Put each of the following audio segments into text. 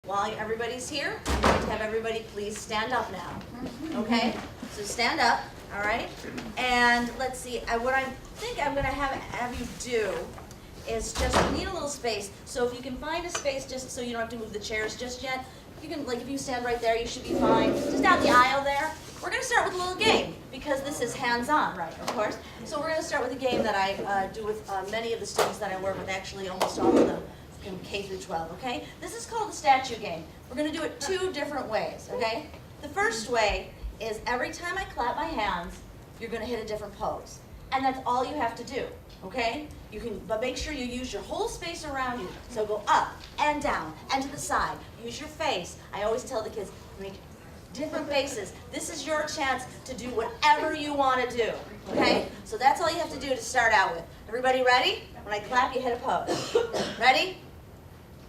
While everybody's here, I'm going to have everybody please stand up now. Okay? So stand up, all right? And let's see, what I think I'm going to have you do is just, we need a little space. So if you can find a space just so you don't have to move the chairs just yet, you can, like if you stand right there, you should be fine. Just down the aisle there. We're going to start with a little game because this is hands-on, right, of course. So we're going to start with a game that I do with many of the students that I work with, actually almost all of them. In K through 12, okay? This is called the statue game. We're going to do it two different ways, okay? The first way is every time I clap my hands, you're going to hit a different pose. And that's all you have to do, okay? You can, but make sure you use your whole space around you. So go up and down and to the side. Use your face. I always tell the kids, make different faces. This is your chance to do whatever you want to do, okay? So that's all you have to do to start out with. Everybody ready? When I clap, you hit a pose. Ready?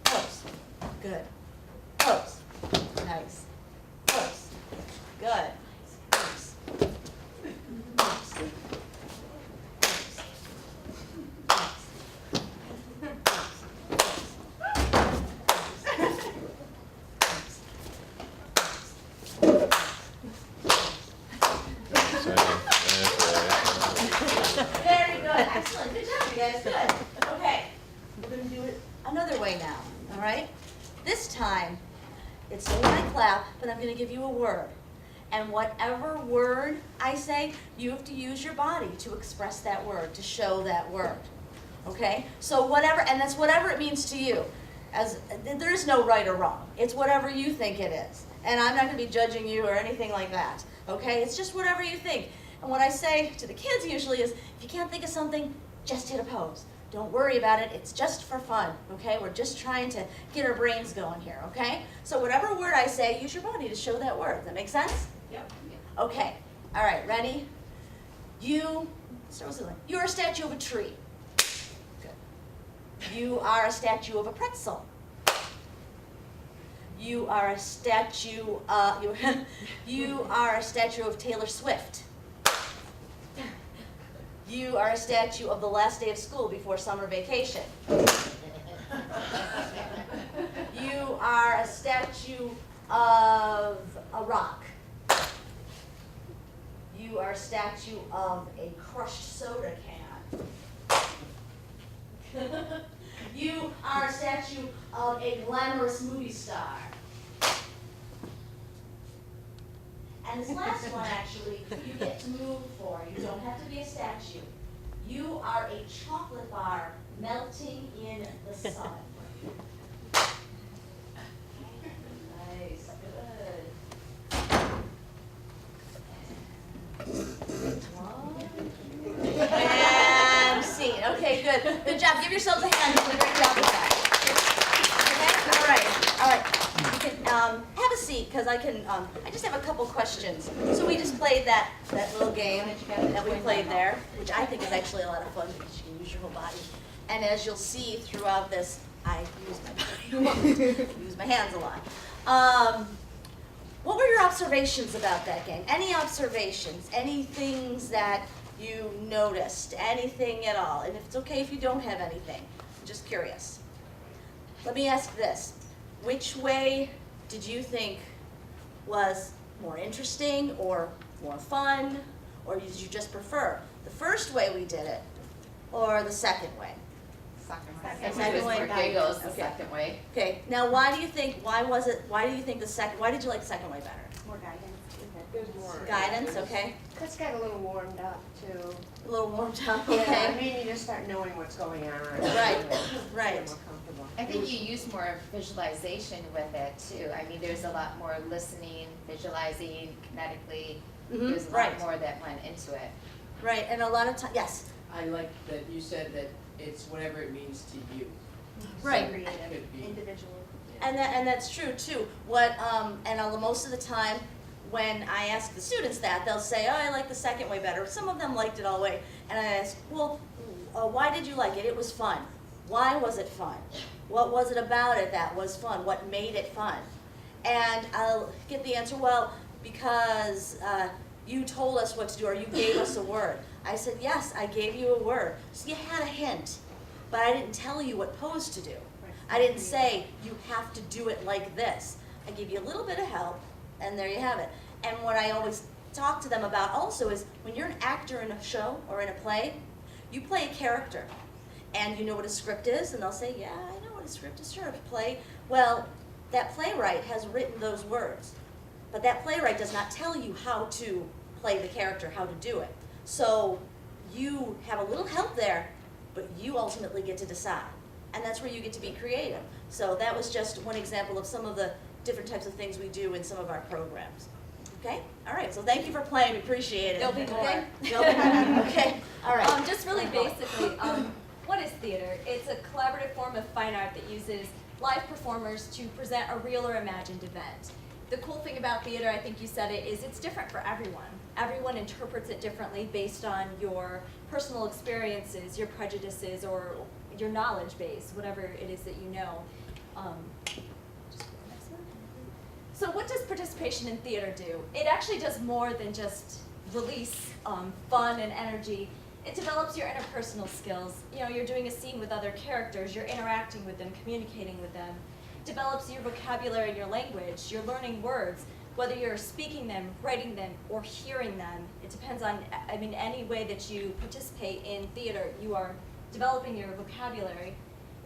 Pose. Good. Pose. Nice. Pose. Good. Pose. Pose. Very good. Excellent. Good job, you guys. Good. Okay. We're going to do it another way now. All right? This time, it's only my clap, but I'm going to give you a word. And whatever word I say, you have to use your body to express that word, to show that word. Okay? So whatever, and that's whatever it means to you. There is no right or wrong. It's whatever you think it is. And I'm not going to be judging you or anything like that. Okay? It's just whatever you think. And what I say to the kids usually is, if you can't think of something, just hit a pose. Don't worry about it. It's just for fun, okay? We're just trying to get our brains going here, okay? So whatever word I say, use your body to show that word. Does that make sense? Yep. Okay. All right, ready? You're a statue of a tree. Good. You are a statue of a pretzel. You are a statue, you are a statue of Taylor Swift. You are a statue of the last day of school before summer vacation. You are a statue of a rock. You are a statue of a crushed soda can. You are a statue of a glamorous movie star. And this last one, actually, you get to move for. You don't have to be a statue. You are a chocolate bar melting in the sun. Nice, good. And scene. Okay, good. Good job. Give yourselves a hand. You did a great job with that. Okay? All right. All right. You can have a seat because I just have a couple questions. So we just played that little game that we played there, which I think is actually a lot of fun because you can use your whole body. And as you'll see throughout this, I use my body a lot. Use my hands a lot. What were your observations about that game? Any observations? Any things that you noticed? Anything at all? And it's okay if you don't have anything. I'm just curious. Let me ask this. Which way did you think was more interesting or more fun, or did you just prefer the first way we did it or the second way? Second way. Giggles, the second way. Okay. Now, why do you think why did you like the second way better? More guidance. There's more. Guidance, okay. It's got a little warmed up too. A little warmed up, Yeah, I okay. mean, you just start knowing what's going on. Right, Feel right. more comfortable. I think you use more visualization with it too. I mean, there's a lot more listening, visualizing, kinetically. There's a lot Right. more that went into it. Right, and a lot of times, yes. I like that you said that it's whatever it means to you. Right. So it could be. Individual. And that's true too. Most of the time, when I ask the students that, they'll say, "Oh, I like the second way better." Some of them liked it all the way, and I ask, "Well, why did you like it? It was fun. Why was it fun? What was it about it that was fun? What made it fun?" And I'll get the answer, "Well, because you told us what to do, or you gave us a word." I said, "Yes, I gave you a word. So you had a hint, but I didn't tell you what pose to do." I didn't say you have to do it like this. I give you a little bit of help, and there you have it. And what I always talk to them about also is when you're an actor in a show or in a play, you play a character. And you know what a script is, and they'll say, yeah, I know what a script is, sure, a play. Well, that playwright has written those words, but that playwright does not tell you how to play the character, how to do it. So you have a little help there, but you ultimately get to decide. And that's where you get to be creative. So that was just one example of some of the different types of things we do in some of our programs. Okay? All right, so thank you for playing, we appreciate it. There'll be more. Okay? There'll be more. Okay, all right. Just really basically, what is theater? It's a collaborative form of fine art that uses live performers to present a real or imagined event. The cool thing about theater, I think you said it, is it's different for everyone. Everyone interprets it differently based on your personal experiences, your prejudices, or your knowledge base, whatever it is that you know. Just go to the next one. So what does participation in theater do? It actually does more than just release fun and energy. It develops your interpersonal skills. You know, you're doing a scene with other characters, you're interacting with them, communicating with them. Develops your vocabulary and your language. You're learning words, whether you're speaking them, writing them, or hearing them. It depends on, I mean, any way that you participate in theater, you are developing your vocabulary.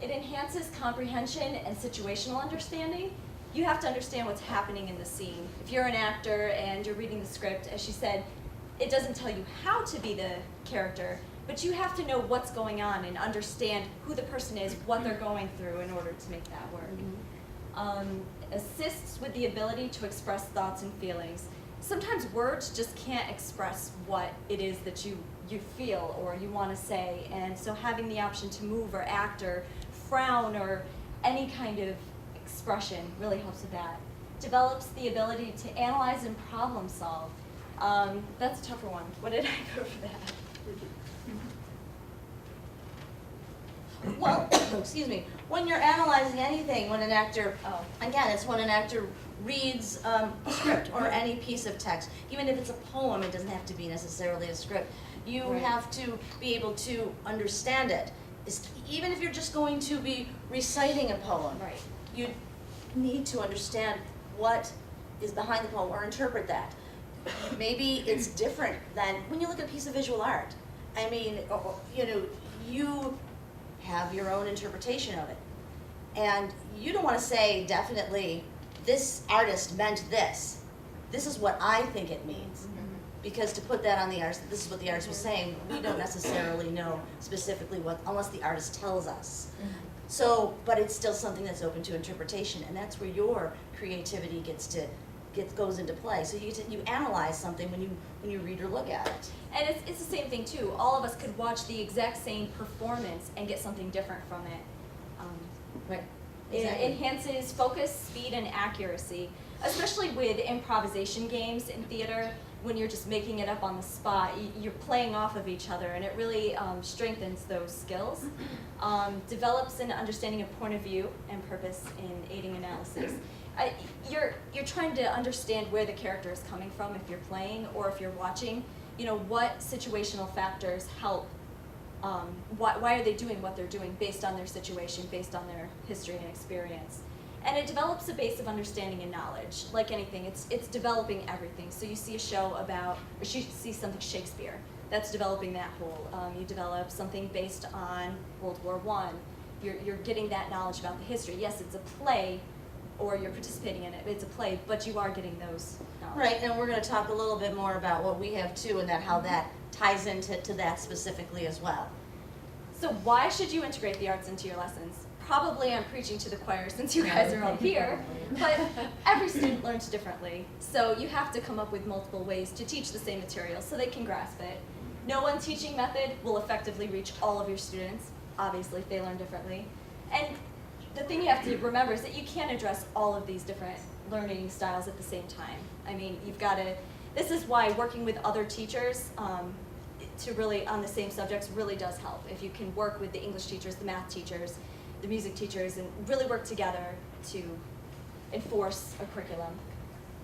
It enhances comprehension and situational understanding. You have to understand what's happening in the scene. If you're an actor and you're reading the script, as she said, it doesn't tell you how to be the character, but you have to know what's going on and understand who the person is, what they're going through in order to make that work. Assists with the ability to express thoughts and feelings. Sometimes words just can't express what it is that you feel or you want to say, and so having the option to move or act or frown or any kind of expression really helps with that. Develops the ability to analyze and problem solve. That's a tougher one. What did I go for that? Well, excuse me, when you're analyzing anything, when an actor, again, it's when an actor reads a script or any piece of text, even if it's a poem, it doesn't have to be necessarily a script. You Right. have to be able to understand it. Even if you're just going to be reciting a poem, Right. you need to understand what is behind the poem or interpret that. Maybe it's different than when you look at a piece of visual art. I mean, you know, you have your own interpretation of it. And you don't want to say definitely, this artist meant this. This is what I think it means. Because to put that on the artist, this is what the artist was saying, we don't necessarily know specifically what, unless the artist tells us. So, but it's still something that's open to interpretation, and that's where your creativity goes into play. So you analyze something when you read or look at it. And it's the same thing too. All of us could watch the exact same performance and get something different from it. Right. It enhances focus, speed, and accuracy, especially with improvisation games in theater. When you're just making it up on the spot, you're playing off of each other, and it really strengthens those skills. Develops an understanding of point of view and purpose in aiding analysis. You're trying to understand where the character is coming from if you're playing or if you're watching. You know, what situational factors help. Why are they doing what they're doing based on their situation, based on their history and experience. And it develops a base of understanding and knowledge. Like anything, it's developing everything. So you see a show about, or you see something Shakespeare, that's developing that whole. You develop something based on World War I. You're getting that knowledge about the history. Yes, it's a play, or you're participating in it, it's a play, but you are getting those knowledge. Right, and we're going to talk a little bit more about what we have too, and how that ties into that specifically as well. So why should you integrate the arts into your lessons? Probably I'm preaching to the choir since you guys are all here, but every student learns differently. So you have to come up with multiple ways to teach the same material so they can grasp it. No one teaching method will effectively reach all of your students, obviously if they learn differently. And the thing you have to remember is that you can't address all of these different learning styles at the same time. I mean, you've got to, this is why working with other teachers to really, on the same subjects, really does help. If you can work with the English teachers, the math teachers, the music teachers, and really work together to enforce a curriculum.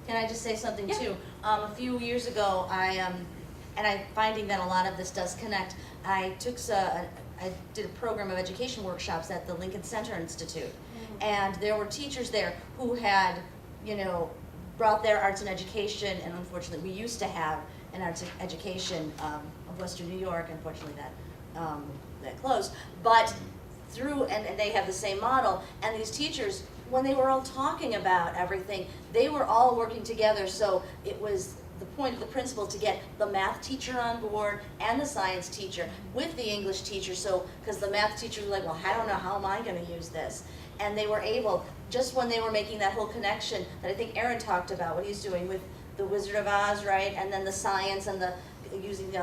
Can I just say something Yeah. too? A few years ago, I'm finding that a lot of this does connect. I did a program of education workshops at the Lincoln Center Institute. And there were teachers there who had, brought their arts and education, and unfortunately, we used to have an arts education of Western New York. Unfortunately, that closed. But and they have the same model, and these teachers, when they were all talking about everything, they were all working together, so it was the point of the principal to get the math teacher on board and the science teacher with the English teacher, so, because the math teacher was like, well, I don't know, how am I gonna use this? And they were able, just when they were making that whole connection that I think Aaron talked about, what he's doing with the Wizard of Oz, right, and then the science and the using,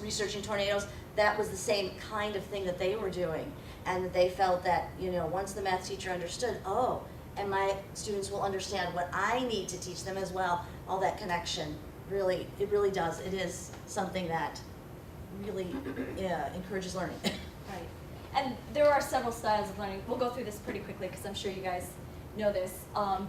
researching tornadoes, that was the same kind of thing that they were doing. And they felt that, once the math teacher understood, oh, and my students will understand what I need to teach them as well, all that connection, really, it really does. It is something that really encourages learning. Right. And there are several styles of learning. We'll go through this pretty quickly because I'm sure you guys know this.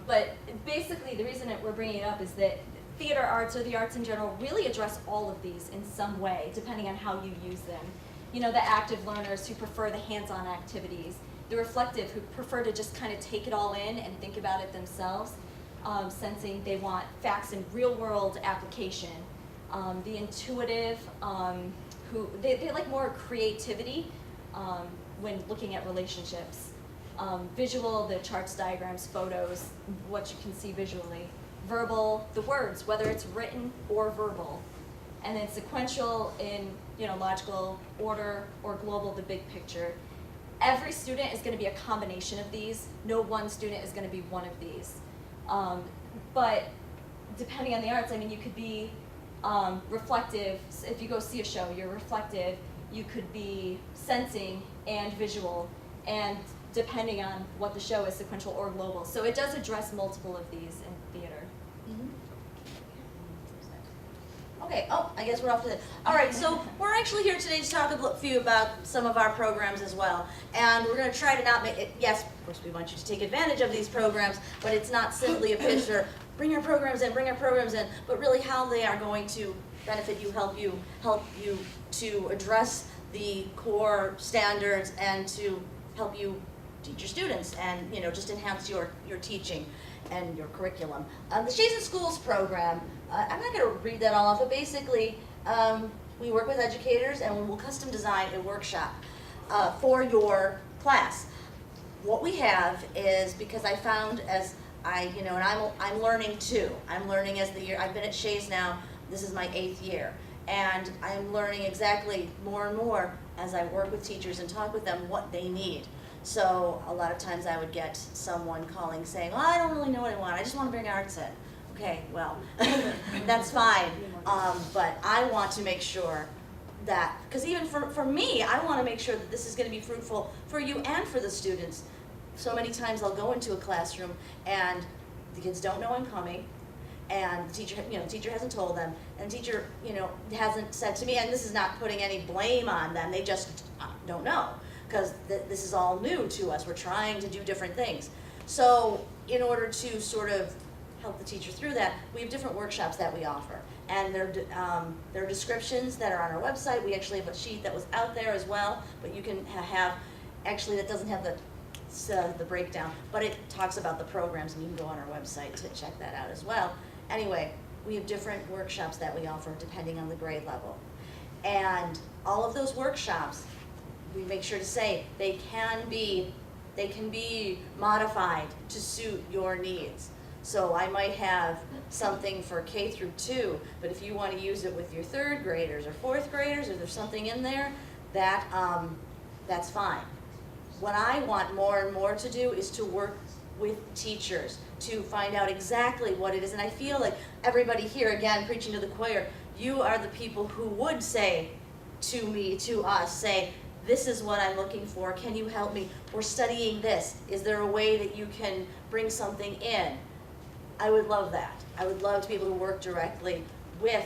But basically, the reason that we're bringing it up is that theater arts, or the arts in general, really address all of these in some way, depending on how you use them. The active learners who prefer the hands-on activities, the reflective who prefer to just kind of take it all in and think about it themselves, sensing they want facts in real-world application. The intuitive, who they like more creativity when looking at relationships. Visual, the charts, diagrams, photos, what you can see visually. Verbal, the words, whether it's written or verbal. And then sequential in, logical order, or global, the big picture. Every student is going to be a combination of these. No one student is going to be one of these. But depending on the arts, you could be reflective. If you go see a show, you're reflective. You could be sensing and visual, and depending on what the show is, sequential or global. So it does address multiple of these in theater. Okay, I guess we're off to that. All right, so we're actually here today to talk a few about some of our programs as well. And we're going to try to not make it, yes, of course we want you to take advantage of these programs, but it's not simply a pitch or bring our programs in, but really how they are going to benefit you, help you to address the core standards and to help you teach your students and, just enhance your teaching and your curriculum. The Shea's in Schools program, I'm not going to read that all off, but basically we work with educators and we'll custom design a workshop for your class. What we have is, because I found and I'm learning too. I'm learning as the year, I've been at Shea's now, this is my 8th year, and I'm learning exactly more and more as I work with teachers and talk with them what they need. So a lot of times I would get someone calling saying, well, I don't really know what I want, I just want to bring arts in. Okay, well, that's fine, but I want to make sure that, because even for me, I want to make sure that this is going to be fruitful for you and for the students. So many times I'll go into a classroom and the kids don't know I'm coming, and the teacher hasn't told them, and the teacher, hasn't said to me, and this is not putting any blame on them, they just don't know, because this is all new to us. We're trying to do different things. So in order to sort of help the teacher through that, we have different workshops that we offer. And there are descriptions that are on our website. We actually have a sheet that was out there as well, but you can have, actually that doesn't have the breakdown, but it talks about the programs, and you can go on our website to check that out as well. Anyway, we have different workshops that we offer depending on the grade level. And all of those workshops, we make sure to say they can be modified to suit your needs. So I might have something for K through 2, but if you want to use it with your 3rd graders or 4th graders, or there's something in there, that's fine. What I want more and more to do is to work with teachers to find out exactly what it is. And I feel like everybody here, again, preaching to the choir, you are the people who would say to me, to us, say, this is what I'm looking for, can you help me? We're studying this. Is there a way that you can bring something in? I would love that. I would love to be able to work directly with,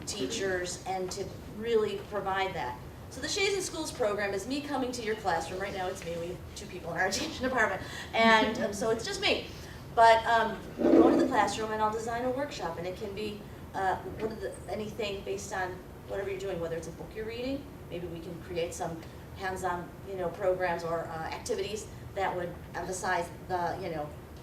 teachers and to really provide that. So the Shea's in Schools program is me coming to your classroom. Right now it's me, we have 2 people in our education department, and so it's just me. But I'll go into the classroom and I'll design a workshop, and it can be anything based on whatever you're doing, whether it's a book you're reading, maybe we can create some hands-on programs or activities that would emphasize the,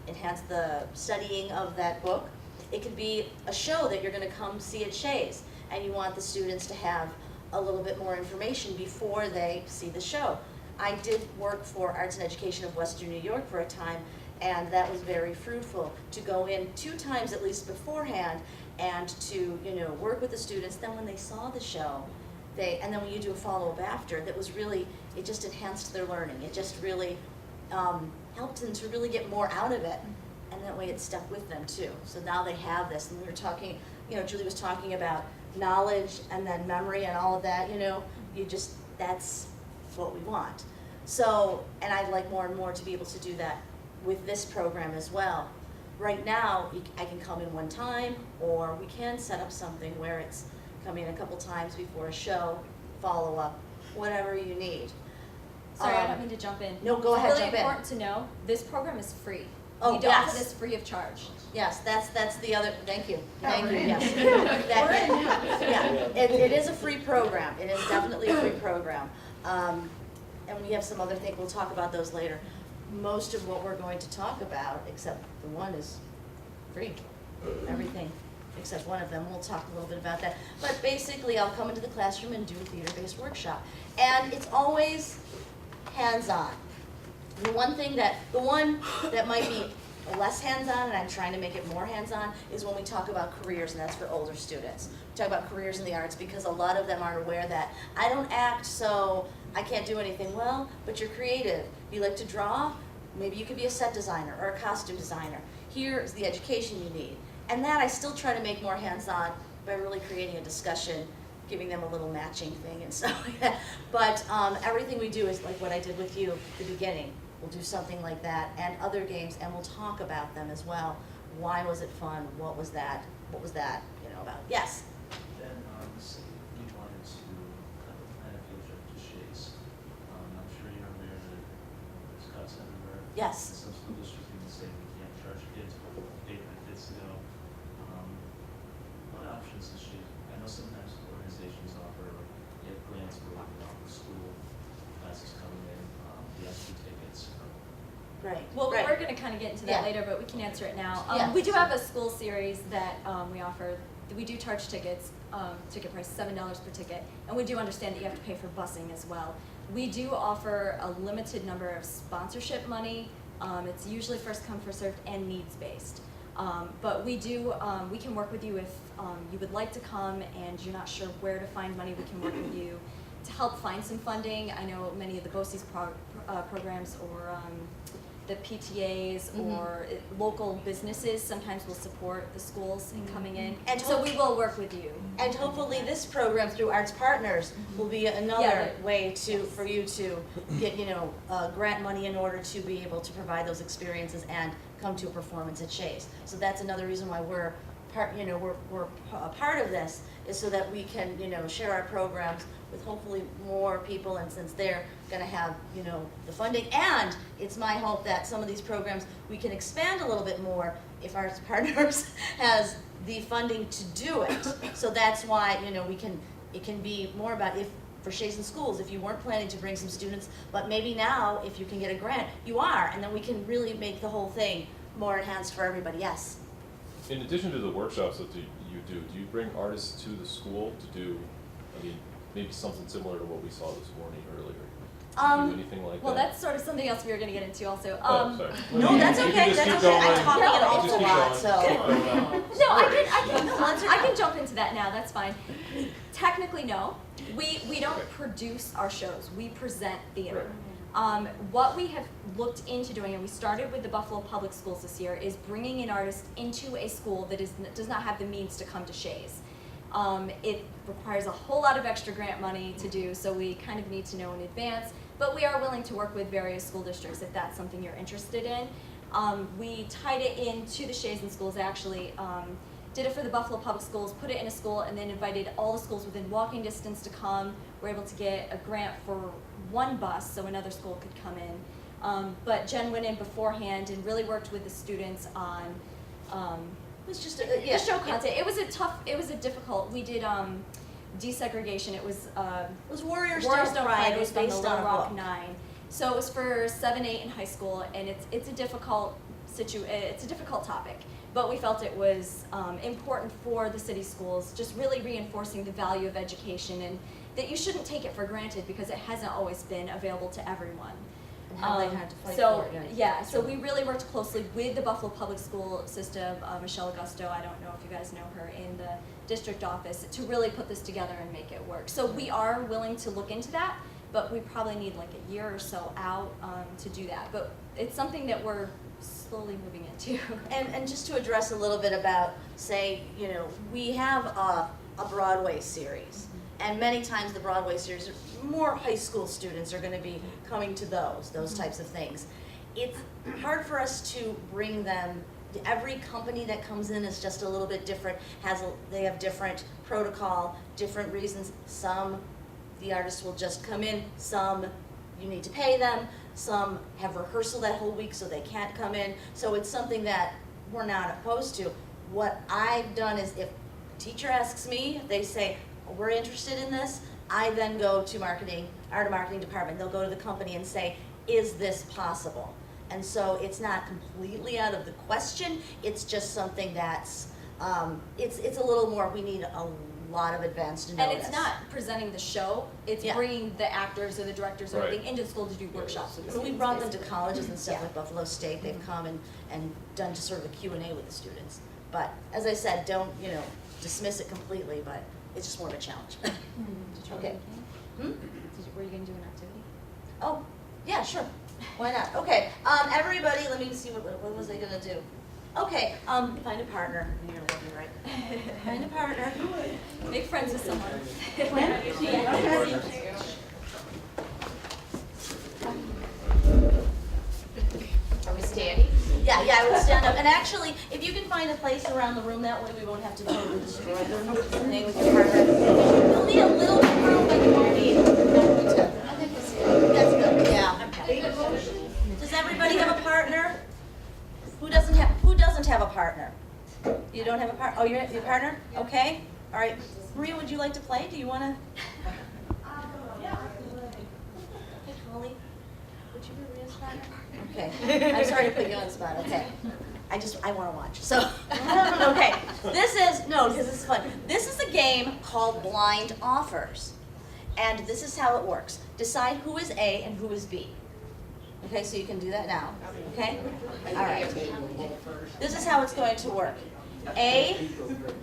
enhance the studying of that book. It could be a show that you're gonna come see at Shea's, and you want the students to have a little bit more information before they see the show. I did work for Arts and Education of Western New York for a time, and that was very fruitful, to go in 2 times at least beforehand and to, work with the students. Then when they saw the show, and then when you do a follow-up after, that was really, it just enhanced their learning. It just really helped them to really get more out of it, and that way it stuck with them too. So now they have this, and we were talking, Julie was talking about knowledge and then memory and all of that, that's what we want. So, and I'd like more and more to be able to do that with this program as well. Right now, I can come in one time, or we can set up something where it's coming a couple times before a show, follow up, whatever you need. Sorry, I don't mean to jump in. No, go ahead, It's jump really in. important to know, this program is free. Oh, We do yes. offer this free of charge. Yes, that's the other, thank you, yes. We're in now. Yeah, it is a free program, it is definitely a free program. And we have some other things, we'll talk about those later. Most of what we're going to talk about, except the one, is free. Everything except one of them, we'll talk a little bit about that. But basically, I'll come into the classroom and do a theater-based workshop. And it's always hands-on. The one that might be less hands-on, and I'm trying to make it more hands-on, is when we talk about careers, and that's for older students. We talk about careers in the arts because a lot of them aren't aware that I don't act, so I can't do anything. Well, but you're creative. You like to draw? Maybe you could be a set designer or a costume designer. Here's the education you need. And that I still try to make more hands-on by really creating a discussion, giving them a little matching thing and stuff like that. But everything we do is like what I did with you at the beginning. We'll do something like that and other games, and we'll talk about them as well. Why was it fun? What was that? What was that, about? Yes? Then, say we wanted to plan a field trip to Shea's. I'm sure you're aware that there's cuts everywhere. Yes. And some school districts even say we can't charge kids, but pay for the kids to go. What options is Shea's? I know sometimes organizations offer, get grants for the school classes coming in, the SU tickets. Right. Well, right. we're gonna kind of get into that Yeah. later, but we can answer it now. Yeah. We do have a school series that we offer. We do charge tickets, ticket price $7 per ticket, and we do understand that you have to pay for busing as well. We do offer a limited number of sponsorship money. It's usually first come, first served, and needs based. But we can work with you if you would like to come and you're not sure where to find money. We can work with you to help find some funding. I know many of the BOCES programs or the PTAs or local businesses sometimes will support the schools in coming in. And so we will work with you. And hopefully this program through Arts Partners will be another Yeah, way for you to get, grant money in order to be able to provide those experiences and come to a performance at Shea's. So that's another reason why we're a part of this, is so that we can, share our programs with hopefully more people, and since they're gonna have, the funding, and it's my hope that some of these programs, we can expand a little bit more if Arts Partners has the funding to do it. So that's why, it can be more about for Shea's and schools, if you weren't planning to bring some students, but maybe now, if you can get a grant, you are, and then we can really make the whole thing more enhanced for everybody. Yes? In addition to the workshops that you do you bring artists to the school to do, maybe something similar to what we saw this morning earlier? Do you do anything like Well, that? that's sort of something else we were going to get into also. Oh, sorry. No, that's You can okay, just that's keep okay. I'm going. talking an Just awful keep lot, going. so. Keep going. No, I Answer can jump into that now. That's fine. Technically, no. We don't produce our shows. We present theater. What we have looked into doing, and we started with the Buffalo Public Schools this year, is bringing in artists into a school that does not have the means to come to Shea's. It requires a whole lot of extra grant money to do, so we kind of need to know in advance. But we are willing to work with various school districts if that's something you're interested in. We tied it into the Shea's and schools actually. Did it for the Buffalo Public Schools, put it in a school, and then invited all the schools within walking distance to come. We're able to get a grant for one bus so another school could come in. But Jen went in beforehand and really worked with the students on It was just the show content. It was a difficult, we did desegregation. It was It was Warriors Warriors Don't Cry. It was based on the based Little on a Rock book. 9. So it was for 7, 8 in high school, and it's a difficult it's a difficult topic. But we felt it was important for the city schools, just really reinforcing the value of education and that you shouldn't take it for granted because it hasn't always been available to everyone. And how they had to fight So, for it, yeah, so we really worked closely with the Buffalo Public School system, Michelle Augusto, I don't know if you guys know her, in the district office, to really put this together and make it work. So we are willing to look into that, but we probably need like a year or so out to do that. But it's something that we're slowly moving into. And just to address a little bit about, say, we have a Broadway series. And many times the Broadway series, more high school students are going to be coming to those types of things. It's hard for us to bring them. Every company that comes in is just a little bit different. They have different protocol, different reasons. Some, the artists will just come in. Some, you need to pay them. Some have rehearsal that whole week, so they can't come in. So it's something that we're not opposed to. What I've done is, if a teacher asks me, if they say, we're interested in this, I then go to marketing, art marketing department. They'll go to the company and say, is this possible? And so it's not completely out of the question. It's just something that's, it's a little more, we need a lot of advanced notice. And it's not presenting the show, it's Yeah. bringing the actors or the directors or Right. everything into the school to do workshops with the So we students, brought them to basically. colleges and stuff Yeah. like Buffalo State. They've come and done just sort of a Q&A with the students. But as I said, don't, dismiss it completely, but it's just more of a challenge. Did you Okay. were you gonna do an activity? Oh, yeah, sure. Why not? Okay, everybody, let me see, what was I gonna do? Okay, find a partner. You're looking right. Find a partner. Make friends with someone. Are we standing? Yeah, I would stand up. And actually, if you can find a place around the room, that way we won't have to totally destroy the thing with your partner. You'll need a little bit of room, but you won't need. That's good, yeah. Does everybody have a partner? Who doesn't have a partner? You don't have a partner? Oh, you're your partner? Okay. All right. Maria, would you like to play? Do you want to? Yeah. Okay, Holly, would you be Maria's partner? Okay. I'm sorry to put you on the spot. Okay. I want to watch. So, okay. Because this is fun. This is a game called Blind Offers. And this is how it works. Decide who is A and who is B. Okay, so you can do that now. Okay? All right. This is how it's going to work. A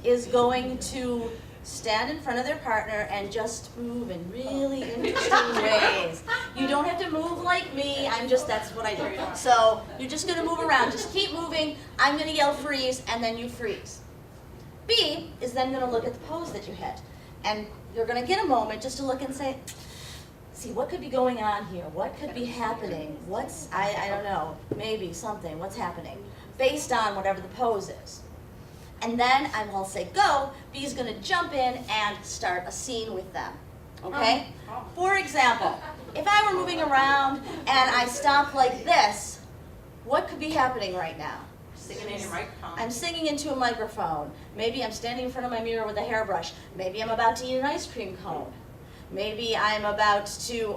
is going to stand in front of their partner and just move in really interesting ways. You don't have to move like me. That's what I do. So you're just going to move around. Just keep moving. I'm going to yell freeze, and then you freeze. B is then going to look at the pose that you hit. And you're going to get a moment just to look and say, see, what could be going on here? What could be happening? I don't know, maybe something, what's happening? Based on whatever the pose is. And then I will say go, B's gonna jump in and start a scene with them, okay? For example, if I were moving around and I stopped like this, what could be happening right now? Singing in your microphone. I'm singing into a microphone. Maybe I'm standing in front of my mirror with a hairbrush. Maybe I'm about to eat an ice cream cone. Maybe I'm about to,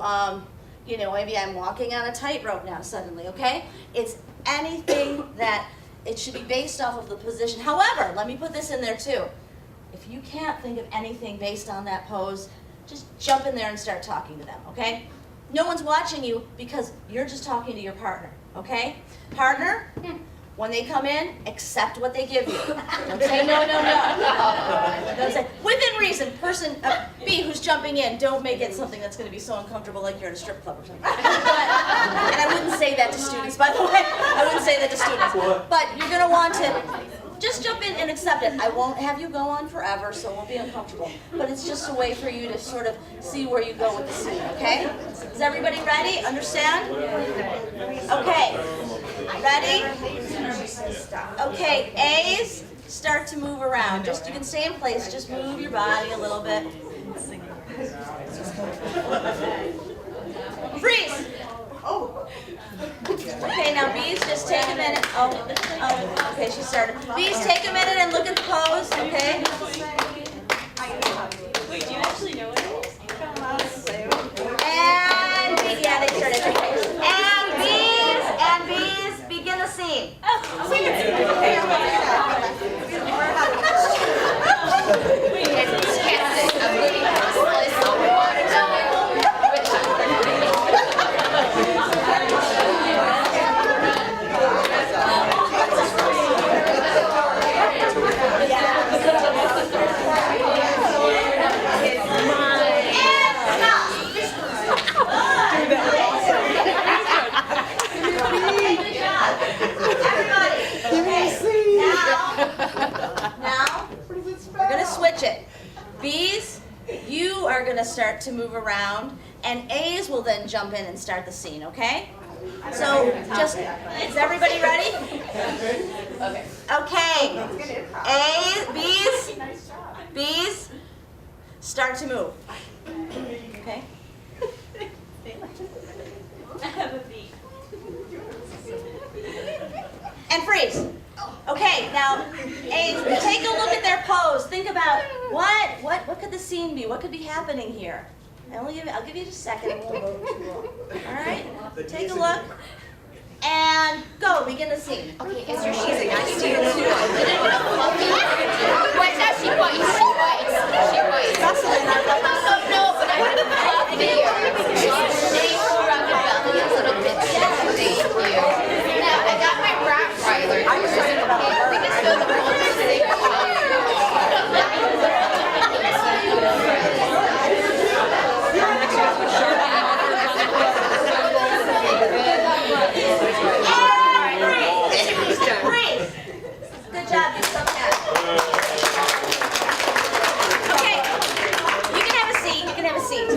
maybe I'm walking on a tightrope now suddenly, okay? It's anything that, it should be based off of the position. However, let me put this in there too. If you can't think of anything based on that pose, just jump in there and start talking to them, okay? No one's watching you because you're just talking to your partner, okay? Partner, when they come in, accept what they give you. Don't say no. Don't say, within reason, person B who's jumping in, don't make it something that's going to be so uncomfortable like you're in a strip club or something. And I wouldn't say that to students, by the way. I wouldn't say that to students. But you're going to want to just jump in and accept it. I won't have you go on forever, so it won't be uncomfortable. But it's just a way for you to sort of see where you go with the scene, okay? Is everybody ready? Understand? Okay. Ready? Okay, A's start to move around. You can stay in place, just move your body a little bit. Freeze! Okay, now B's just take a minute. Oh, okay, she started. B's take a minute and look at the pose, okay? Wait, do you actually know what it is? Come on, say it. And, yeah, they started. start to move around, and A's will then jump in and start the scene, okay? So just, is everybody ready? Okay. Okay. A, B's, start to move. Okay? And freeze. Okay, now, A's, take a look at their pose. Think about what could the scene be? What could be happening here? I'll give you just a second. It won't go too long. All right? Take a look. And go. Begin the scene. Okay, is your shoes a nice too? Wait, now she bites. She bites. No, but I would love to. They rub the belly a little bit. Thank you. Now, I got my Rottweiler. I was talking about we just feel the whole thing. Breathe. Good job, you so fast. Okay, you can have a seat. You can have a seat.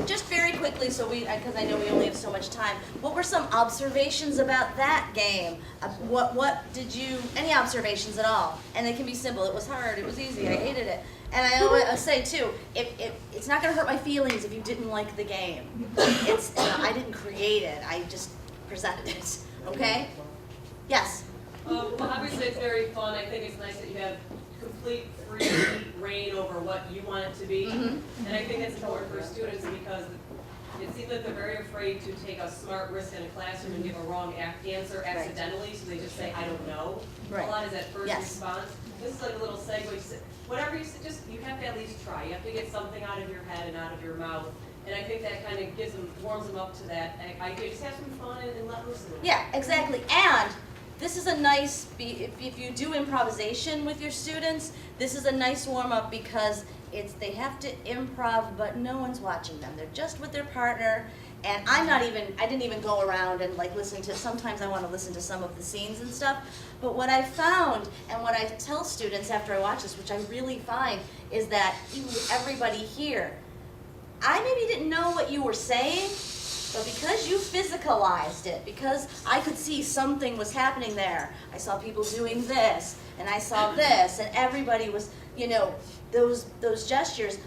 Just very quickly, so because I know we only have so much time. What were some observations about that game? What did you? Any observations at all? And it can be simple. It was hard. It was easy. I hated it. And I always say too, it's not going to hurt my feelings if you didn't like the game. I didn't create it. I just presented it. Okay? Yes. Well, obviously it's very fun. I think it's nice that you have complete free reign over what you want it to be. Mm-hmm. And I think that's important for students because it seems that they're very afraid to take a smart risk in a classroom and give a wrong answer accidentally, so they just say, I don't know. Right. A lot is that first Yes. response. This is like a little segue. Whatever you say, you have to at least try. You have to get something out of your head and out of your mouth. And I think that kind of warms them up to that. I just have some fun and let loose. Yeah, exactly. And this is a nice, if you do improvisation with your students, this is a nice warm-up because they have to improv, but no one's watching them. They're just with their partner, and I didn't even go around and like listen to, sometimes I want to listen to some of the scenes and stuff, but what I found, and what I tell students after I watch this, which I really find, is that even with everybody here, I maybe didn't know what you were saying, but because you physicalized it, because I could see something was happening there, I saw people doing this, and I saw this, and everybody was, those gestures,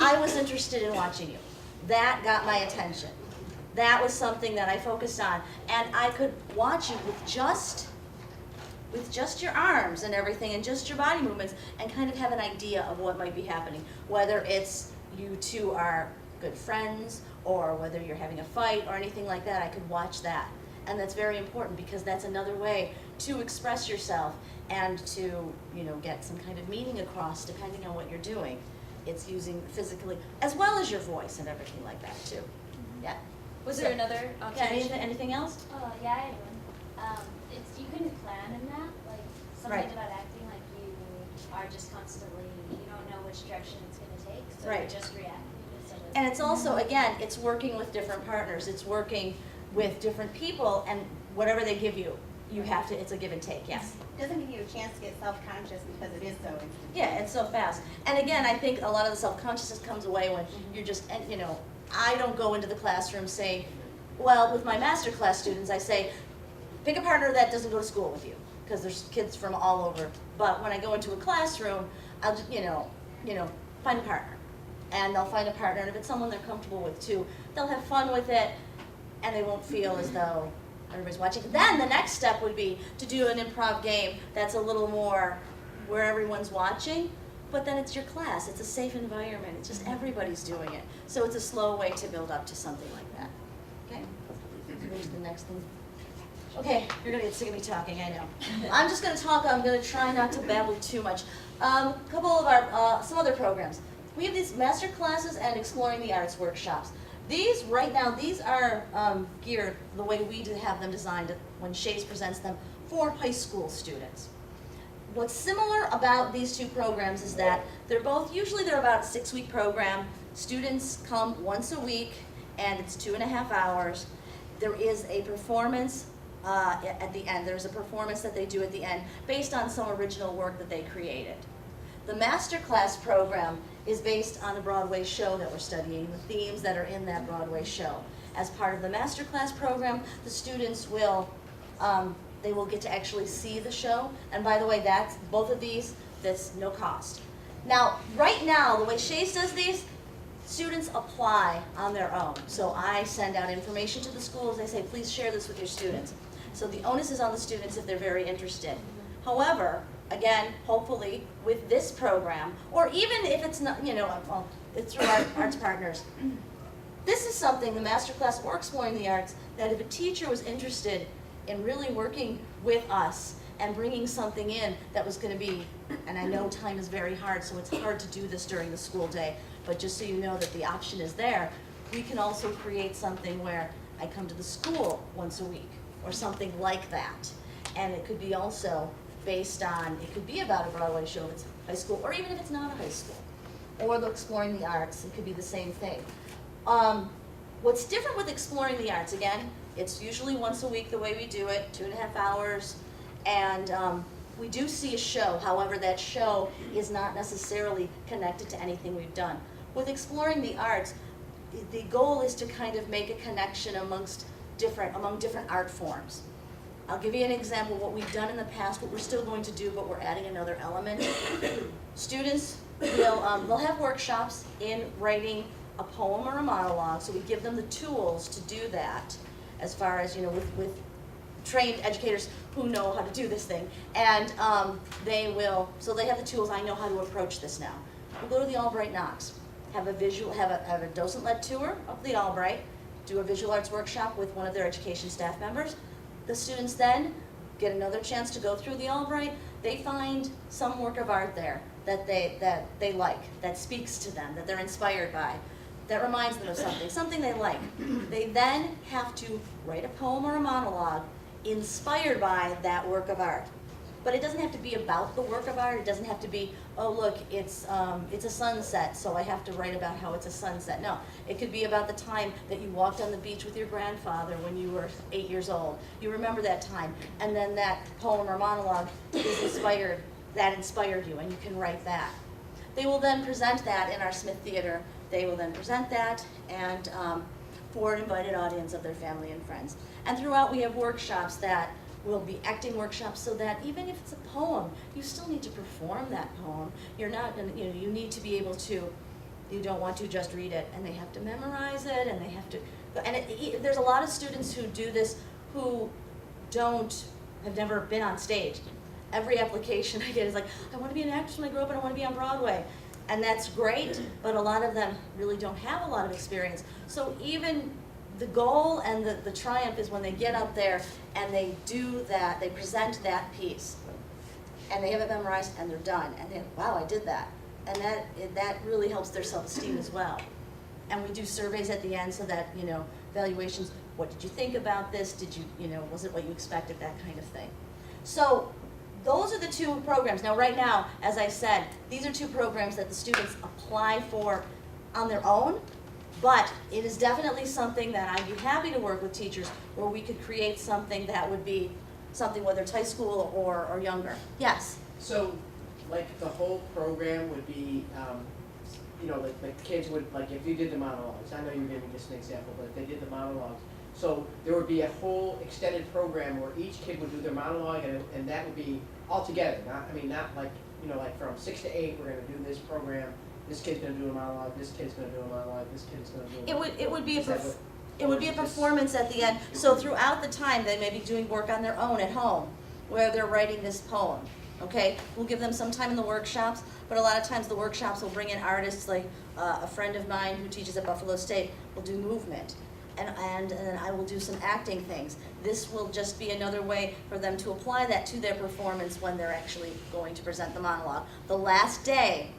I was interested in watching you. That got my attention. That was something that I focused on, and I could watch you with just your arms and everything, and just your body movements, and kind of have an idea of what might be happening, whether it's you two are good friends, or whether you're having a fight or anything like that. I could watch that. And that's very important because that's another way to express yourself and to, get some kind of meaning across depending on what you're doing. It's using physically, as well as your voice and everything like that too. Yeah. Was there another Yeah, observation? anything else? Yeah, I had one. You couldn't plan in that, like something Right. about acting like you are just constantly, you don't know which direction it's going to take, so Right. you just react. instead of- And it's also, again, it's working with different partners. It's working with different people, and whatever they give you, it's a give and take, yes. Doesn't give you a chance to get self-conscious because it is so instant. Yeah, it's so fast. And again, I think a lot of the self-consciousness comes away when you're just, and I don't go into the classroom saying, well, with my master class students, I say, pick a partner that doesn't go to school with you, because there's kids from all over. But when I go into a classroom, I'll just, find a partner. And they'll find a partner, and if it's someone they're comfortable with too, they'll have fun with it, and they won't feel as though everybody's watching. Then the next step would be to do an improv game that's a little more where everyone's watching, but then it's your class, it's a safe environment, it's just everybody's doing it. So it's a slow way to build up to something like that. Okay, go to the next thing. Okay, you're gonna get sick of me talking, I know. I'm just gonna talk, I'm gonna try not to babble too much. A couple of our, some other programs. We have these master classes and exploring the arts workshops. These, right now, these are geared the way we have them designed when Shea presents them for high school students. What's similar about these two programs is that they're about a 6-week program. Students come once a week, and it's 2.5 hours. There is a performance at the end. There's a performance that they do at the end based on some original work that they created. The masterclass program is based on a Broadway show that we're studying, the themes that are in that Broadway show. As part of the masterclass program, the students will, they will get to actually see the show. And by the way, that's both of these, that's no cost. Now, right now, the way Shea does these, students apply on their own. So I send out information to the schools. I say, please share this with your students. So the onus is on the students if they're very interested. However, again, hopefully with this program, or even if it's not, you know, well, it's through our arts partners, this is something, the masterclass or exploring the arts, that if a teacher was interested in really working with us and bringing something in that was going to be, and I know time is very hard, so it's hard to do this during the school day, but just so you know that the option is there, we can also create something where I come to the school once a week, or something like that. And it could be also based on, it could be about a Broadway show if it's high school, or even if it's not a high school. Or the exploring the arts, it could be the same thing. What's different with exploring the arts, again, it's usually once a week the way we do it, 2.5 hours, and we do see a show. However, that show is not necessarily connected to anything we've done. With exploring the arts, the goal is to kind of make a connection among different art forms. I'll give you an example of what we've done in the past, what we're still going to do, but we're adding another element. Students will they'll have workshops in writing a poem or a monologue, so we give them the tools to do that, as far as, you know, with trained educators who know how to do this thing. And they have the tools. I know how to approach this now. We'll go to the Albright Knox, have a docent-led tour of the Albright, do a visual arts workshop with one of their education staff members. The students then get another chance to go through the Albright. They find some work of art there that they like, that speaks to them, that they're inspired by, that reminds them of something they like. They then have to write a poem or a monologue inspired by that work of art. But it doesn't have to be about the work of art. It doesn't have to be, oh look, it's a sunset, so I have to write about how it's a sunset. No, it could be about the time that you walked on the beach with your grandfather when you were 8 years old. You remember that time, and then that poem or monologue is inspired, that inspired you, and you can write that. They will then present that in our Smith Theater. They will then present that and for an invited audience of their family and friends. And throughout we have workshops that will be acting workshops, so that even if it's a poem, you still need to perform that poem. You're not gonna, you know, you need to be able to, you don't want to just read it, and they have to memorize it, and they have to, and there's a lot of students who do this who have never been on stage. Every application I get is like, I want to be an actress when I grow up and I want to be on Broadway. And that's great, but a lot of them really don't have a lot of experience. So even the goal and the triumph is when they get up there and they do that, they present that piece, and they have it memorized and they're done, and they, wow, I did that. And that really helps their self-esteem as well. And we do surveys at the end so that, you know, evaluations, what did you think about this? Did you, you know, was it what you expected, that kind of thing. So those are the two programs. Now right now, as I said, these are two programs that the students apply for on their own, but it is definitely something that I'd be happy to work with teachers where we could create something that would be something, whether it's high school or younger. Yes? So, like, the whole program would be, you know, like the kids would, like, if you did the monologues, I know you're giving just an example, but if they did the monologues, so there would be a whole extended program where each kid would do their monologue, and that would be all together, not like, you know, like from 6 to 8, we're gonna do this program, this kid's gonna do a monologue, this kid's gonna do a monologue, this kid's gonna do a monologue. It would be a Just- performance at the end. So throughout the time, they may be doing work on their own at home, where they're writing this poem, okay? We'll give them some time in the workshops, but a lot of times the workshops will bring in artists, like a friend of mine who teaches at Buffalo State will do movement. And then I will do some acting things. This will just be another way for them to apply that to their performance when they're actually going to present the monologue. The last day,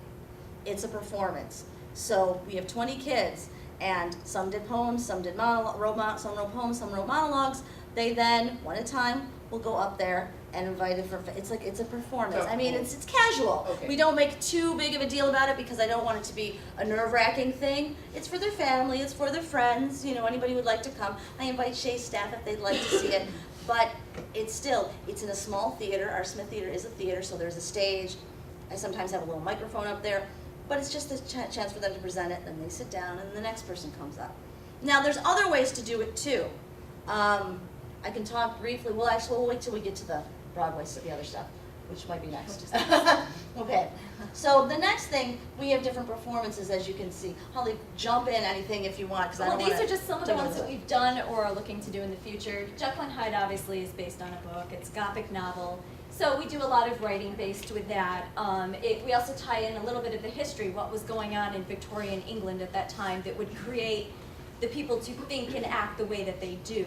it's a performance. So we have 20 kids, and some did poems, some did some wrote poems, some wrote monologues. They then, one at a time, will go up there and invite it for, it's a performance. I mean, it's casual. Okay. We don't make too big of a deal about it because I don't want it to be a nerve-wracking thing. It's for their family, it's for their friends, you know, anybody who would like to come. I invite Shea staff if they'd like to see it. but it's in a small theater. Our Smith Theater is a theater, so there's a stage. I sometimes have a little microphone up there, but it's just a chance for them to present it, then they sit down, and the next person comes up. Now, there's other ways to do it too. I can talk briefly, well, actually, we'll wait till we get to the Broadway, so the other stuff, which might be next. Okay, so the next thing, we have different performances, as you can see. Holly, jump in anything if you want, because I Well, don't these want are just some of the ones that we've done or are looking to do in the future. Jekyll and Hyde obviously is based on a book. It's a Gothic novel. So we do a lot of writing based with that. We also tie in a little bit of the history, what was going on in Victorian England at that time that would create the people to think and act the way that they do.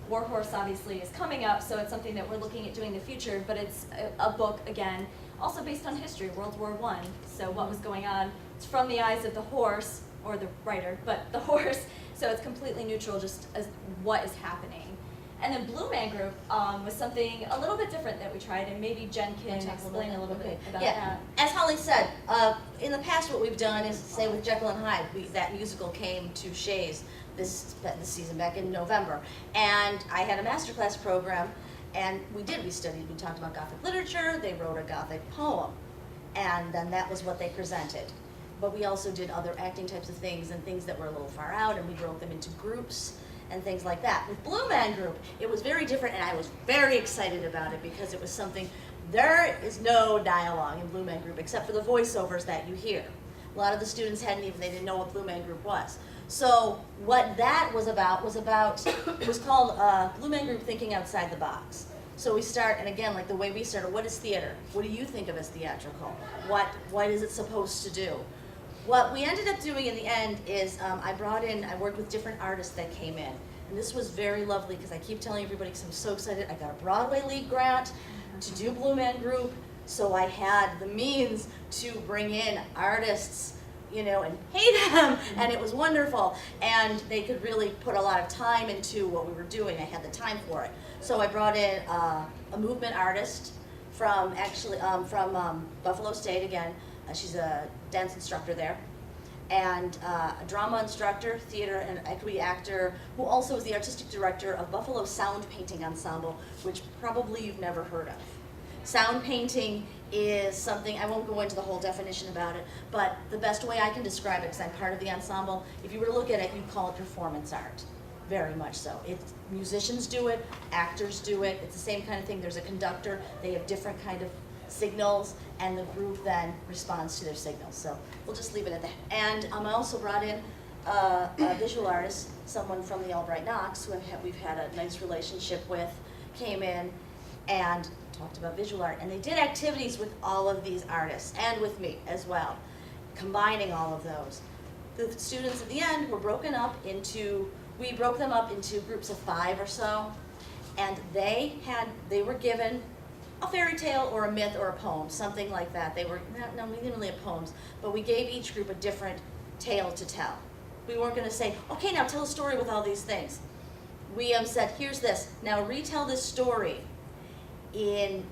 Warhorse obviously is coming up, so it's something that we're looking at doing in the future, but it's a book, again, also based on history, World War I. So what was going on, it's from the eyes of the horse, or the writer, but the horse, so it's completely neutral, just as what is happening. And then Blue Man Group was something a little bit different that we tried, and maybe Jen can explain a little bit about that. As Holly said, in the past what we've done is, say with Jekyll and Hyde, that musical came to Shea's this season back in November. And I had a masterclass program, and we talked about Gothic literature, they wrote a Gothic poem, and then that was what they presented. But we also did other acting types of things and things that were a little far out, and we broke them into groups and things like that. With Blue Man Group, it was very different, and I was very excited about it because it was something, there is no dialogue in Blue Man Group except for the voiceovers that you hear. A lot of the students they didn't know what Blue Man Group was. So what that was it was called Blue Man Group Thinking Outside the Box. So we start, and again, like the way we started, what is theater? What do you think of as theatrical? What is it supposed to do? What we ended up doing in the end is I worked with different artists that came in. And this was very lovely because I keep telling everybody because I'm so excited. I got a Broadway League grant to do Blue Man Group. So I had the means to bring in artists, and pay them. And it was wonderful. And they could really put a lot of time into what we were doing. I had the time for it. So I brought in a movement artist from Buffalo State again. She's a dance instructor there, and a drama instructor, theater and equity actor, who also is the artistic director of Buffalo Sound Painting Ensemble, which probably you've never heard of. Sound painting is something, I won't go into the whole definition about it, but the best way I can describe it, because I'm part of the ensemble, if you were to look at it, you'd call it performance art. Very much so. Musicians do it, actors do it, it's the same kind of thing. There's a conductor, they have different kind of signals, and the group then responds to their signals. So we'll just leave it at that. And I also brought in a visual artist, someone from the Albright Knox, who we've had a nice relationship with, came in and talked about visual art. And they did activities with all of these artists, and with me as well, combining all of those. The students at the end were we broke them up into groups of 5 or so, and they were given a fairy tale or a myth or a poem, something like that. We didn't really have poems, but we gave each group a different tale to tell. We weren't going to say, okay, now tell a story with all these things. We said, here's this, now retell this story you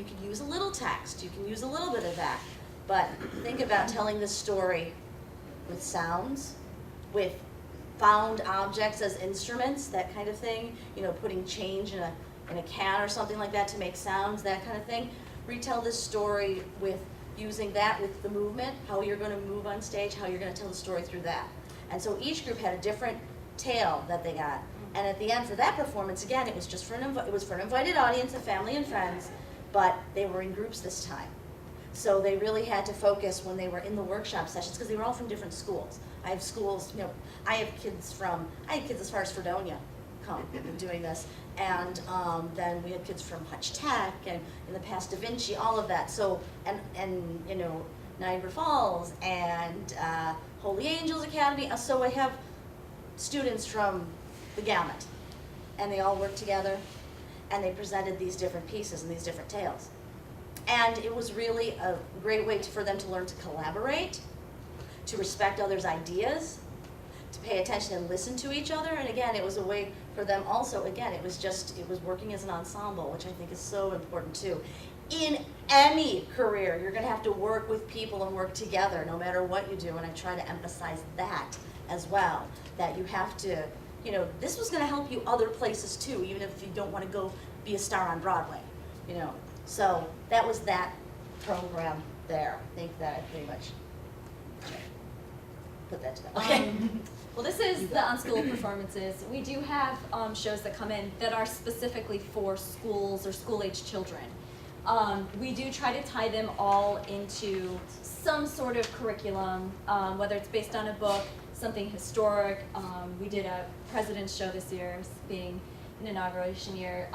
can use a little text, you can use a little bit of that, but think about telling this story with sounds, with found objects as instruments, that kind of thing, putting change in a can or something like that to make sounds, that kind of thing. Retell this story with using that with the movement, how you're going to move on stage, how you're going to tell the story through that. And so each group had a different tale that they got. And at the end for that performance, again, it was just for an invited audience of family and friends, but they were in groups this time. So they really had to focus when they were in the workshop sessions, because they were all from different schools. I have schools, I have kids as far as Fredonia come doing this. And then we had kids from Hutch Tech, and in the past Da Vinci, all of that. So, and Niagara Falls, and Holy Angels Academy. So I have students from the gamut, and they all worked together, and they presented these different pieces and these different tales. And it was really a great way for them to learn to collaborate, to respect others' ideas, to pay attention and listen to each other. And again, it was a way for them also, again, it was working as an ensemble, which I think is so important too. In any career, you're gonna have to work with people and work together no matter what you do, and I try to emphasize that as well, that you have to you know, this was gonna help you other places too, even if you don't wanna go be a star on Broadway, you know. So that was that program there. I think that I pretty much put that together. Okay. Well, this is the unschooled performances. We do have shows that come in that are specifically for schools or school-age children. We do try to tie them all into some sort of curriculum, whether it's based on a book, something historic. We did a president's show this year, being an inauguration year.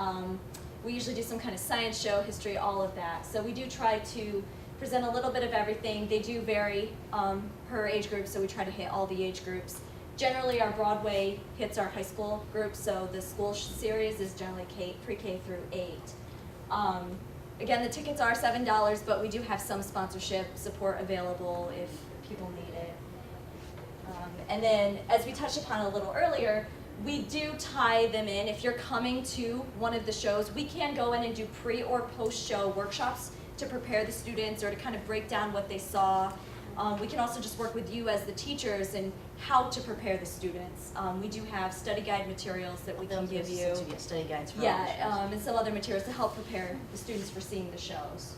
We usually do some kind of science show, history, all of that. So we do try to present a little bit of everything. They do vary per age group, so we try to hit all the age groups. Generally, our Broadway hits our high school group, so the school series is generally pre-K through 8. Again, the tickets are $7, but we do have some sponsorship support available if people need it. And then, as we touched upon a little earlier, we do tie them in. If you're coming to one of the shows, we can go in and do pre or post-show workshops to prepare the students or to kind of break down what they saw. We can also just work with you as the teachers and how to prepare the students. We do have study guide materials that we can give you. Study guides for all the shows. And some other materials to help prepare the students for seeing the shows.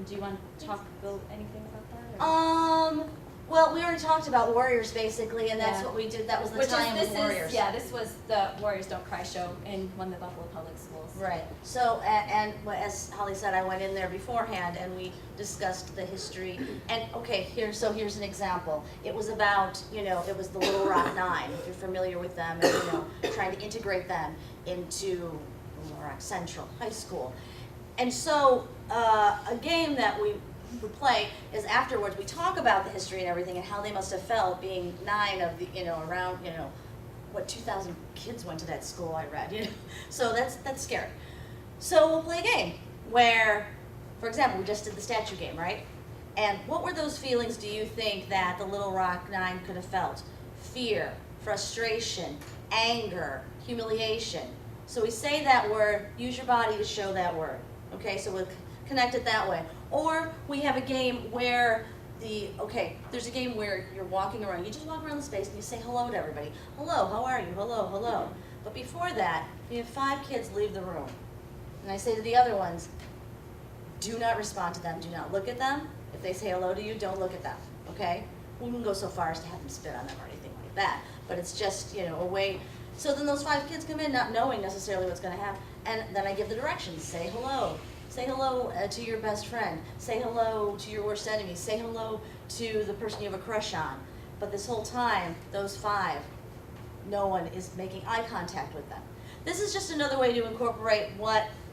Do you want to talk about anything about that? Or? Well, we already talked about Warriors basically, and that's Yeah. what we did. That was the Which time is, with Warriors. this was the Warriors Don't Cry show in one of the Buffalo Public Schools. Right. So, and as Holly said, I went in there beforehand and we discussed the history. And okay, here's an example. It was about, you know, it was the Little Rock Nine, if you're familiar with them, and you know, trying to integrate them into Little Rock Central High School. And so, a game that we would play is afterwards we talk about the history and everything and how they must have felt being 9 of the, you know, around, you know, what 2,000 kids went to that school, I read, you know. So that's scary. So we'll play a game where, for example, we just did the statue game, right? And what were those feelings do you think that the Little Rock Nine could have felt? Fear, frustration, anger, humiliation. So we say that word, use your body to show that word. Okay, so we'll connect it that way. Or we have a game where there's a game where you're walking around, you just walk around the space and you say hello to everybody. Hello, how are you? Hello, hello. But before that, we have 5 kids leave the room. And I say to the other ones, do not respond to them, do not look at them. If they say hello to you, don't look at them, okay? We wouldn't go so far as to have them spit on them or anything like that. But it's just, you know, a way. So then those 5 kids come in not knowing necessarily what's gonna happen. And then I give the directions, say hello. Say hello to your best friend. Say hello to your worst enemy. Say hello to the person you have a crush on. But this whole time, those 5, no one is making eye contact with them. This is just another way to incorporate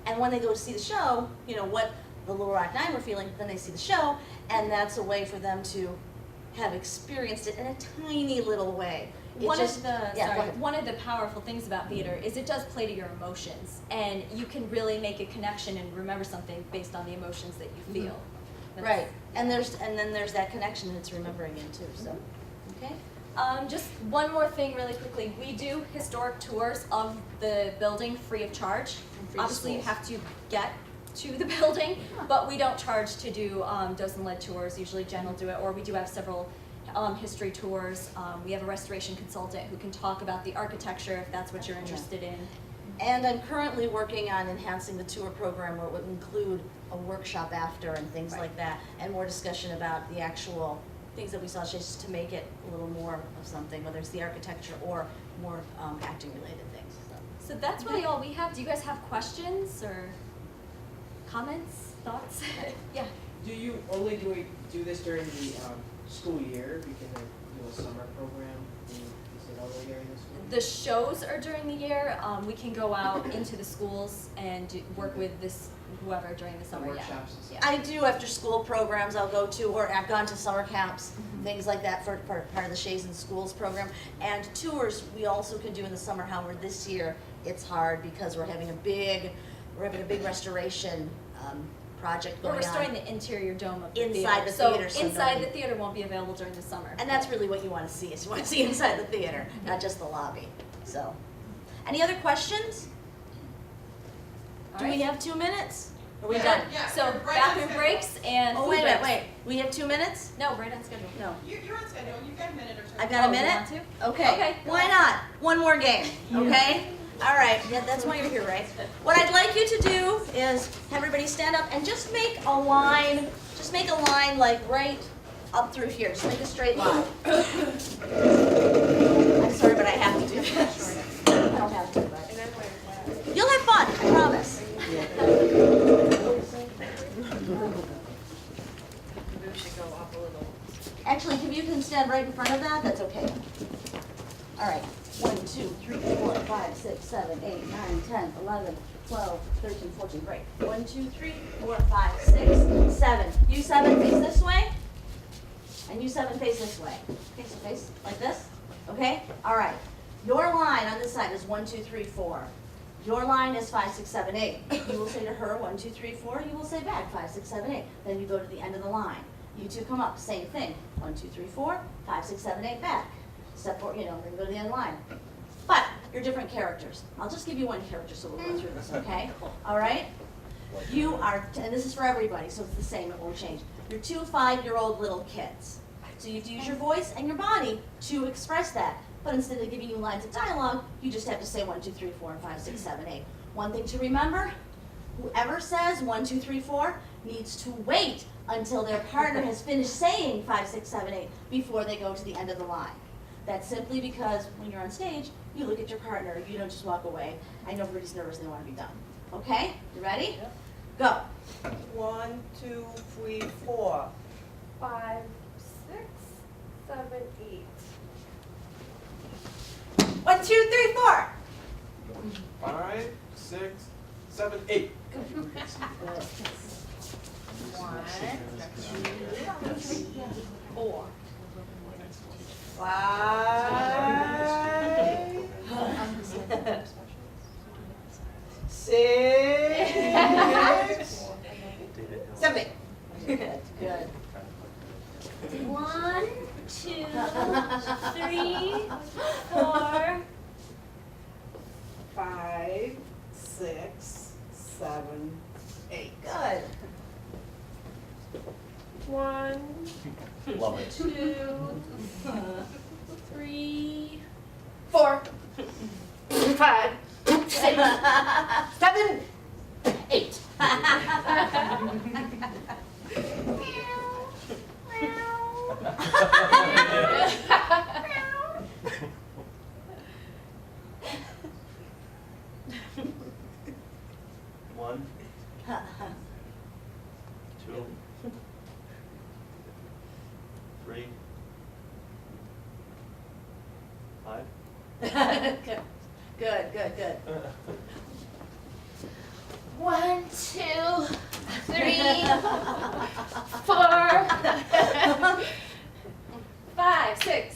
and when they go to see the show, you know, what the Little Rock Nine were feeling, then they see the show, and that's a way for them to have experienced it in a tiny little way. One of the powerful things about theater is it does play to your emotions, and you can really make a connection and remember something based on the emotions that you feel. Right, and then there's that connection that's remembering it too. So, okay. Just one more thing, really quickly. We do historic tours of the building free of charge. Obviously, you have to get to the building, but we don't charge to do docent-led tours. Usually, Jen will do it, or we do have several. History tours. We have a restoration consultant who can talk about the architecture if that's what you're interested in. And I'm currently working on enhancing the tour program where it would include a workshop after and things like that, and more discussion about the actual things that we saw, just to make it a little more of something, whether it's the architecture or more acting related things. So that's really all we have. Do you guys have questions or comments, thoughts? Yeah. Do you only do this during the school year, because they do a summer program? Is it only during the school year? The shows are during the year. We can go out into the schools and work with whoever during the summer. Workshops and stuff. I do after school programs I'll go to, or I've gone to summer camps, things like that for part of the Shea's in Schools program. And tours we also can do in the summer. However, this year it's hard because we're having a big restoration project going on. We're restoring the interior dome of the Inside theater. the theater, So so inside nobody- the theater won't be available during the summer. And that's really what you want to see, is you want to see inside the theater, not just the lobby. So, any other questions? Do we have 2 minutes? Are we done? So bathroom breaks and Oh, food wait a minute, breaks. wait. We have 2 minutes? No, right on schedule. No. You're on schedule, you've got a minute or two. I've got a Oh, you minute? want to? Okay. Okay. Why not? One more game, okay? All right, yeah, that's why you're here, right? What I'd like you to do is have everybody stand up and just make a line, like right up through here. Just make a straight line. I'm sorry, but I have to do this. I don't have to, but. You'll have fun, I promise. Actually, if you can stand right in front of that, that's okay. All right. 1, 2, 3, 4, 5, 6, 7, 8, 9, 10, 11, 12, 13, 14. Great. 1, 2, 3, 4, 5, 6, 7. You 7 face this way, and you 7 face this way. Okay, so face like this. Okay. All right. Your line on this side is 1, 2, 3, 4. Your line is 5, 6, 7, 8. You will say to her 1, 2, 3, 4. You will say back 5, 6, 7, 8. Then you go to the end of the line. You two come up, same thing. 1, 2, 3, 4, 5, 6, 7, 8, back. Step forward, then go to the end of the line. But you're different characters. I'll just give you one character so we'll go through this, okay? All right? You are, and this is for everybody, so it's the same, it won't change. You're 2 5-year-old little kids. So you have to use your voice and your body to express that. But instead of giving you lines of dialogue, you just have to say 1, 2, 3, 4, and 5, 6, 7, 8. One thing to remember, whoever says 1, 2, 3, 4 needs to wait until their partner has finished saying 5, 6, 7, 8 before they go to the end of the line. That's simply because when you're on stage, you look at your partner, you don't just walk away. I know everybody's nervous and they want to be done. Okay? You ready? Go. 1, 2, 3, 4. 5, 6, 7, 8. 1, 2, 3, 4. 5, 6, 7, 8. 1, 4. 5, 6, 7, 8. Good. 1, 2, 3, 4. 5, 6, 7, 8. Good. 1, Love it. 2, 3, 4, 5, 6, 7, 8. One, 2, 3, 5. Good. 1, 2, 3, 4, 5, 6,